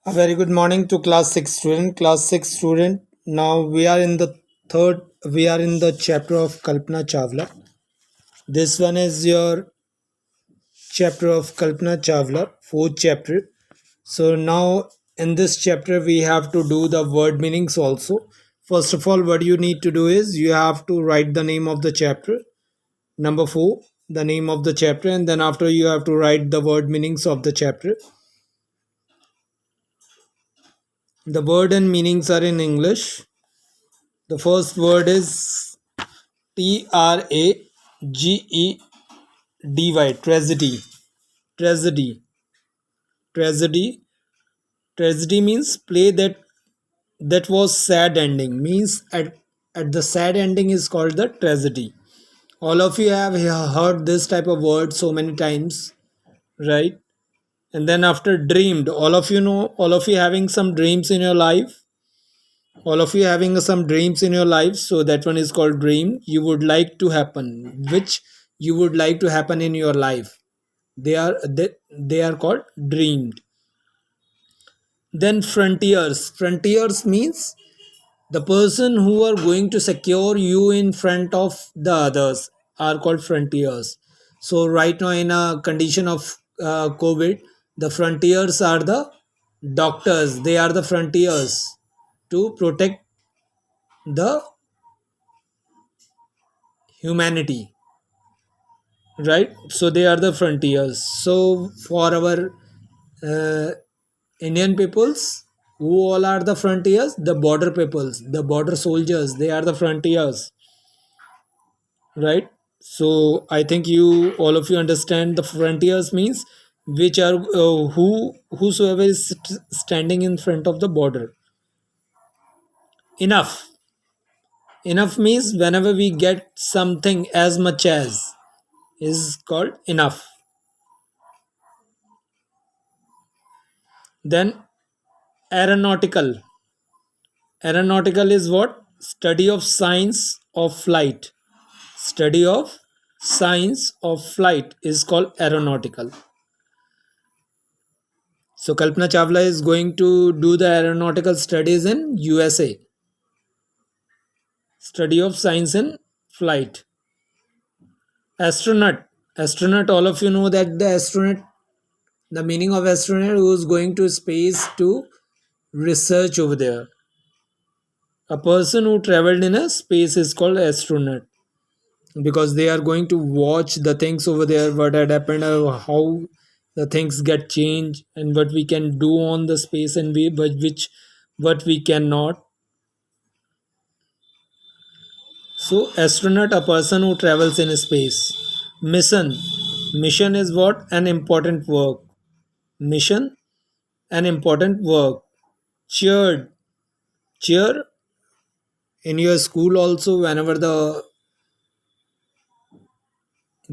A very good morning to class 6 student. Class 6 student. Now we are in the chapter of Kalpana Chawla. This one is your chapter of Kalpana Chawla, fourth chapter. So now in this chapter we have to do the word meanings also. First of all, what you need to do is you have to write the name of the chapter. Number 4, the name of the chapter, and then after you have to write the word meanings of the chapter. The word and meanings are in English. The first word is tragedy. Tragedy. Tragedy. Tragedy. Tragedy means play that was sad ending. Means at the sad ending is called the tragedy. All of you have heard this type of word so many times, right? And then after dreamed, all of you know, all of you having some dreams in your life. All of you having some dreams in your life, so that one is called dream. You would like to happen, which you would like to happen in your life. They are called dreamed. Then frontiers means the person who are going to secure you in front of the others are called frontiers. So right now in a condition of covid, the frontiers are the doctors. They are the frontiers to protect the humanity, right? So they are the frontiers. So for our uh, Indian peoples, who all are the frontiers? The border peoples, the border soldiers, they are the frontiers, right? So I think you all of you understand the frontiers means which are whosoever is standing in front of the border. Enough enough means whenever we get something as much as is called enough. Then aeronautical. Aeronautical is what? Study of science of flight. Study of science of flight is called aeronautical. So Kalpana Chawla is going to do the aeronautical studies in USA. Study of science in flight. Astronaut. Astronaut, all of you know that the meaning of astronaut who is going to space to research over there. A person who traveled in a space is called astronaut, because they are going to watch the things over there, what had happened, how the things get changed, and what we can do on the space, and which what we cannot. So astronaut, a person who travels in space. Mission is what? An important work. Mission, an important work. Cheered cheer in your school also, whenever the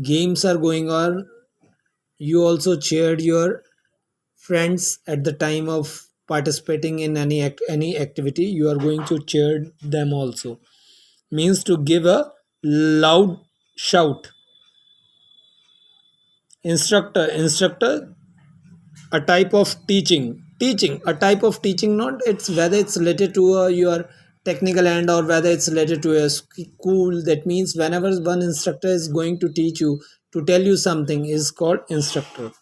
games are going on, you also cheered your friends at the time of participating in any activity. You are going to cheer them also. Means to give a loud shout. Instructor, a type of teaching, a type of teaching, not it's whether it's related to your technical end or whether it's related to a school. That means whenever one instructor is going to teach you, to tell you something, is called instructor.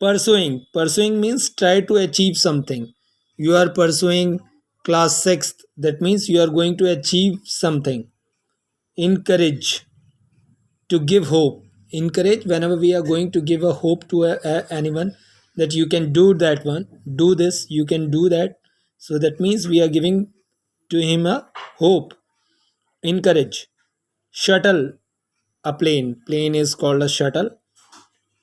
Pursuing means try to achieve something. You are pursuing class 6th, that means you are going to achieve something. Encourage, to give hope. Encourage, whenever we are going to give a hope to anyone, that you can do that one, do this, you can do that. So that means we are giving to him a hope. Encourage. Shuttle, a plane is called a shuttle.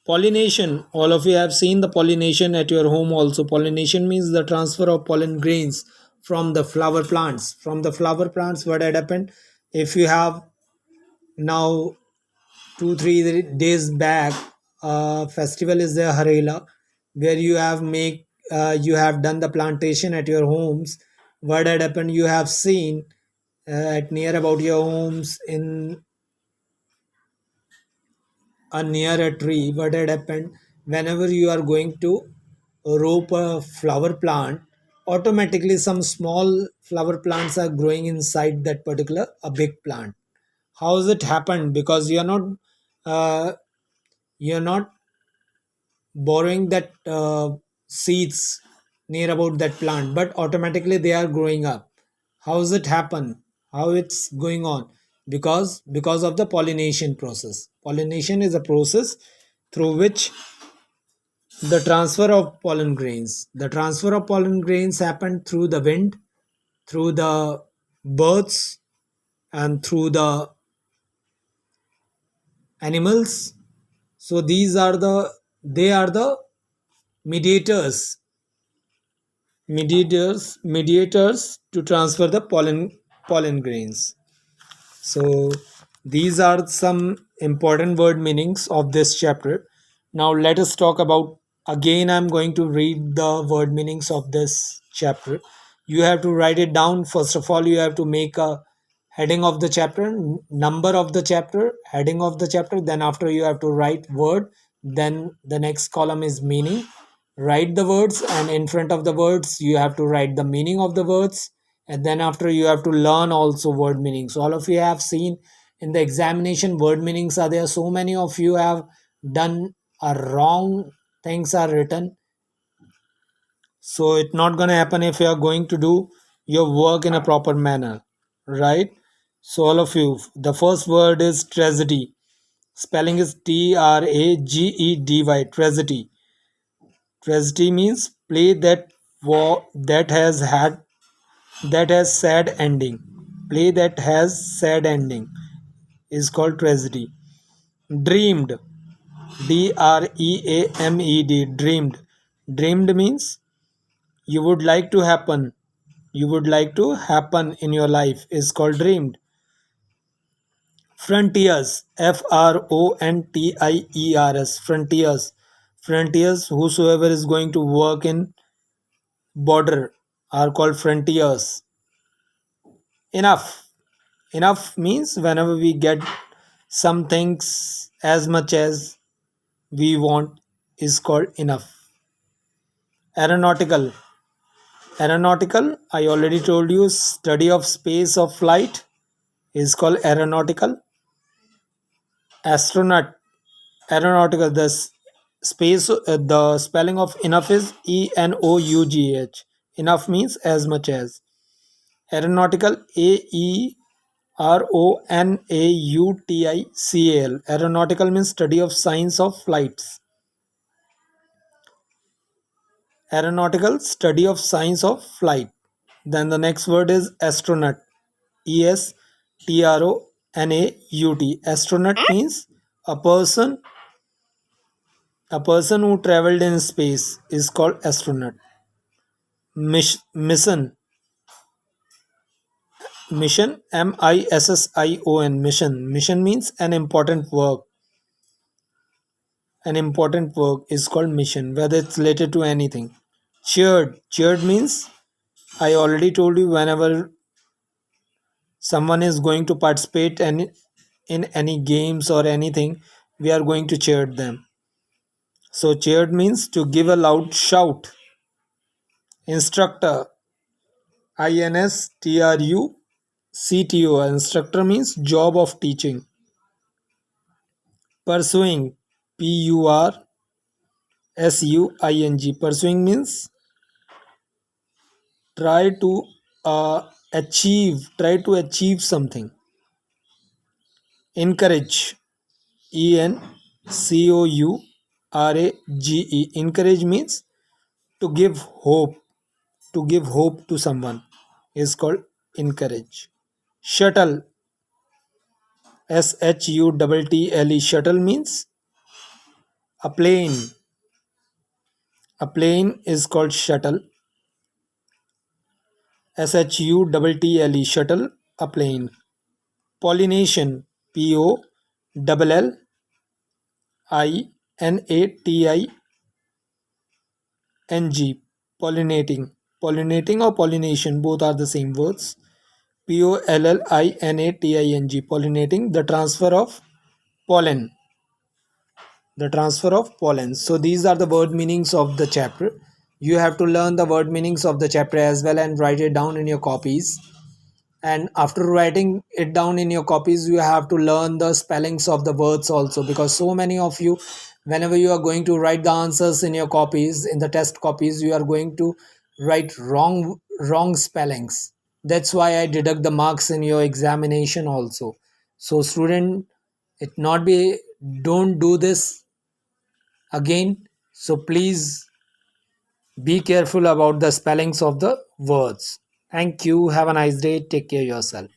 Pollination, all of you have seen the pollination at your home also. Pollination means the transfer of pollen grains from the flower plants. From the flower plants, what had happened, if you have now 2 3 days back, festival is there, Harela, where you have done the plantation at your homes. What had happened, you have seen at near about your homes in near a tree. What had happened, whenever you are going to rope a flower plant, automatically some small flower plants are growing inside that particular a big plant. How has it happened? Because uh, you're not borrowing that seeds near about that plant, but automatically they are growing up. How does it happen? How it's going on? Because of the pollination process. Pollination is a process through which the transfer of pollen grains. The transfer of pollen grains happened through the wind, through the birds, and through the animals. So these are the mediators mediators to transfer the pollen grains. So these are some important word meanings of this chapter. Now let us talk about, again I'm going to read the word meanings of this chapter. You have to write it down. First of all, you have to make a heading of the chapter, number of the chapter, heading of the chapter. Then after you have to write word. Then the next column is meaning. Write the words, and in front of the words you have to write the meaning of the words. And then after you have to learn also word meanings. All of you have seen in the examination word meanings are there. So many of you have done a wrong things are written. So it's not going to happen if you are going to do your work in a proper manner, right? So all of you, the first word is tragedy. Spelling is tragedy. Tragedy. Tragedy means play that has had that has sad ending. Play that has sad ending is called tragedy. Dreamed. Dreamed. Dreamed. Dreamed means you would like to happen. You would like to happen in your life is called dreamed. Frontiers. Frontiers. Frontiers. Frontiers. Whosoever is going to work in border are called frontiers. Enough. Enough means whenever we get some things as much as we want is called enough. Aeronautical. Aeronautical, I already told you, study of space of flight is called aeronautical. Astronaut. Aeronautical, the spelling of enough is ENOUGH. Enough means as much as. Aeronautical, AERONAUTICAL. Aeronautical means study of science of flights. Aeronautical, study of science of flight. Then the next word is astronaut. ESTRONAUT. Astronaut means a person a person who traveled in space is called astronaut. Mission. Mission, MISSION. Mission means an important work. An important work is called mission, whether it's related to anything. Cheered means, I already told you, whenever someone is going to participate in any games or anything, we are going to cheer them. So cheered means to give a loud shout. Instructor. INSTRUCTO. Instructor means job of teaching. Pursuing. PURSUING. Pursuing means try to achieve something. Encourage. ENCOURAGE. Encourage means to give hope. To give hope to someone is called encourage. Shuttle. SHUTTLE. Shuttle means a plane. A plane is called shuttle. SHUTTLE. Shuttle, a plane. Pollination. POLLINATING. Pollinating. Pollinating or pollination, both are the same words. POLLINATING. Pollinating, the transfer of pollen. The transfer of pollen. So these are the word meanings of the chapter. you have to learn the word meanings of the chapter as well and write it down in your copies. And after writing it down in your copies, you have to learn the spellings of the words also, because so many of you, whenever you are going to write the answers in your copies, in the test copies, you are going to write wrong spellings. That's why I deduct the marks in your examination also. So student, it not be, don't do this again. So please be careful about the spellings of the words. Thank you. Have a nice day. Take care yourself.